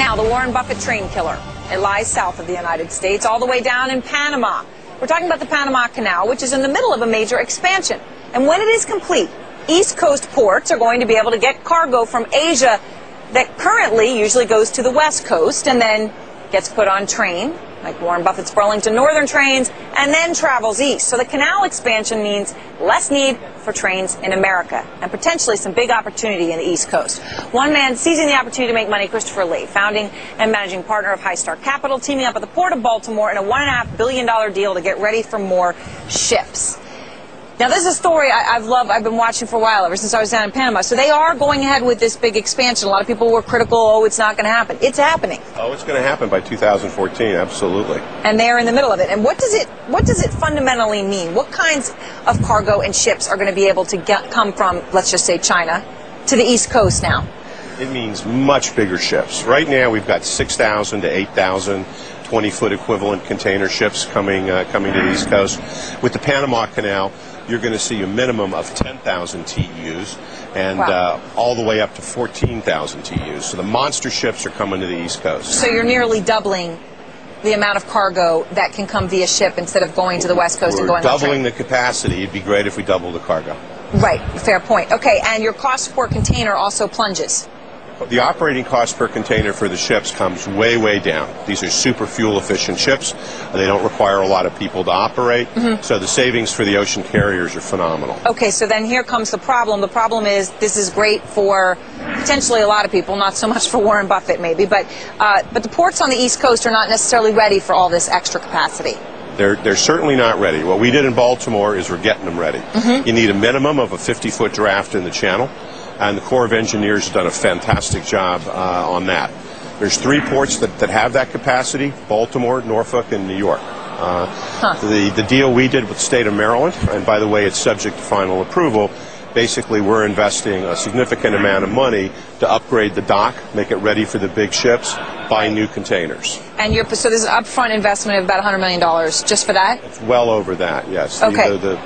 Now, the Warren Buffett train killer. It lies south of the United States, all the way down in Panama. We're talking about the Panama Canal, which is in the middle of a major expansion. And when it is complete, East Coast ports are going to be able to get cargo from Asia that currently usually goes to the West Coast and then gets put on train, like Warren Buffett's Burlington Northern trains, and then travels east. So the canal expansion means less need for trains in America and potentially some big opportunity in the East Coast. One man seizing the opportunity to make money, Christopher Lee, founding and managing partner of High Star Capital, teaming up with the Port of Baltimore in a $1.5 billion deal to get ready for more ships. Now, this is a story I've been watching for a while, ever since I was down in Panama. So they are going ahead with this big expansion. A lot of people were critical, oh, it's not going to happen. It's happening. Oh, it's going to happen by 2014, absolutely. And they're in the middle of it. And what does it fundamentally mean? What kinds of cargo and ships are going to be able to come from, let's just say, China to the East Coast now? It means much bigger ships. Right now, we've got 6,000 to 8,000 20-foot equivalent container ships coming to the East Coast. With the Panama Canal, you're going to see a minimum of 10,000 TEUs and wow, all the way up to 14,000 TEUs. So the monster ships are coming to the East Coast. So you're nearly doubling the amount of cargo that can come via ship instead of going to the West Coast and going on train. We're doubling the capacity. It'd be great if we doubled the cargo. Right, fair point. Okay, and your cost per container also plunges. The operating cost per container for the ships comes way, way down. These are super fuel-efficient ships. They don't require a lot of people to operate, so the savings for the ocean carriers are phenomenal. Okay, so then here comes the problem. The problem is this is great for potentially a lot of people, not so much for Warren Buffett maybe, but the ports on the East Coast are not necessarily ready for all this extra capacity. They're certainly not ready. What we did in Baltimore is we're getting them ready. You need a minimum of a 50-foot draft in the channel. And the Corps of Engineers has done a fantastic job on that. There's 3 ports that have that capacity: Baltimore, Norfolk, and New York. The deal we did with the state of Maryland, and by the way, it's subject to final approval, basically we're investing a significant amount of money to upgrade the dock, make it ready for the big ships, buy new containers. And so there's an upfront investment of about $100 million just for that? It's well over that, yes. Okay.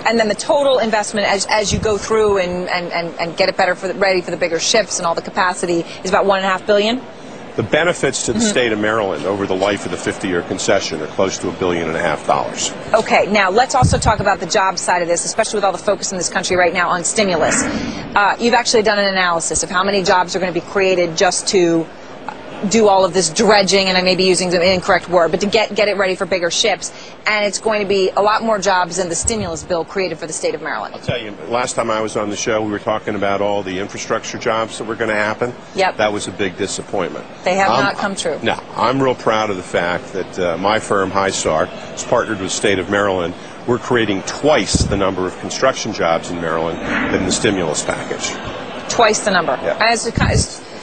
And then the total investment as you go through and get it ready for the bigger ships and all the capacity is about $1.5 billion? The benefits to the state of Maryland over the life of the 50-year concession are close to $1.5 billion. Okay, now let's also talk about the job side of this, especially with all the focus in this country right now on stimulus. You've actually done an analysis of how many jobs are going to be created just to do all of this dredging, and I may be using the incorrect word, but to get it ready for bigger ships, and it's going to be a lot more jobs than the stimulus bill created for the state of Maryland. I'll tell you, last time I was on the show, we were talking about all the infrastructure jobs that were going to happen. Yep. That was a big disappointment. They have not come true. No, I'm real proud of the fact that my firm, High Star, has partnered with the state of Maryland. We're creating twice the number of construction jobs in Maryland than the stimulus package. Twice the number. Yeah.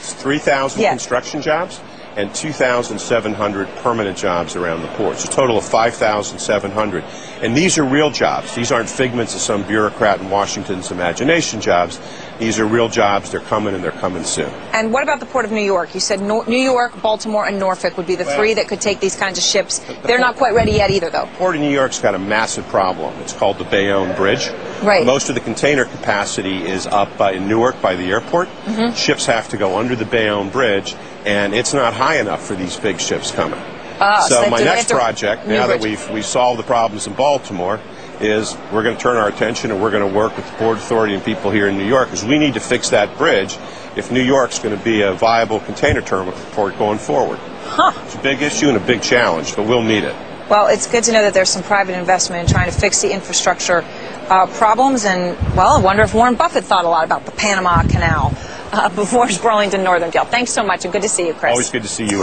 It's 3,000 construction jobs and 2,700 permanent jobs around the ports, a total of 5,700. And these are real jobs. These aren't figments of some bureaucrat in Washington's imagination jobs. These are real jobs. They're coming, and they're coming soon. And what about the Port of New York? You said New York, Baltimore, and Norfolk would be the 3 that could take these kinds of ships. They're not quite ready yet either, though. Port of New York's got a massive problem. It's called the Bayonne Bridge. Right. Most of the container capacity is up in Newark by the airport. Ships have to go under the Bayonne Bridge, and it's not high enough for these big ships coming. So my next project, now that we've solved the problems in Baltimore, is we're going to turn our attention and we're going to work with the Port Authority and people here in New York, because we need to fix that bridge if New York's going to be a viable container terminal port going forward. It's a big issue and a big challenge, but we'll meet it. Well, it's good to know that there's some private investment in trying to fix the infrastructure problems, and, well, I wonder if Warren Buffett thought a lot about the Panama Canal before his Burlington Northern deal. Thanks so much, and good to see you, Chris. Always good to see you.